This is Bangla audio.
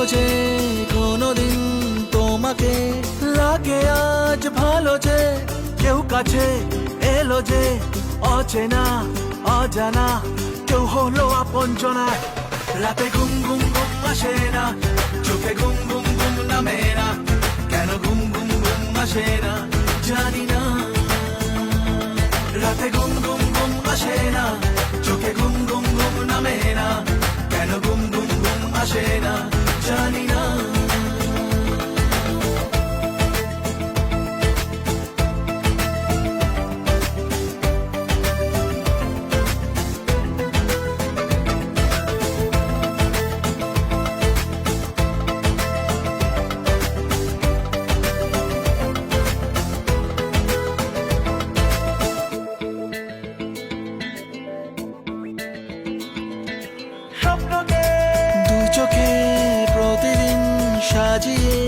যে কোনোদিন তোমাকে লাগে আজ ভালো যে কেউ কাছে এলো যে অচেনা অজানা কেউ হলো আপনজনা রাতে ঘুম ঘুম ঘুম আসে না চোখে ঘুম ঘুম ঘুম নামে না কেন ঘুম ঘুম ঘুম আসে না জানি না রাতে ঘুম ঘুম ঘুম আসে না চোখে ঘুম ঘুম ঘুম নামে না কেন ঘুম ঘুম ঘুম আসে না জানি না স্বপ্নকে দু চোখে প্রতিদিন সাজিয়ে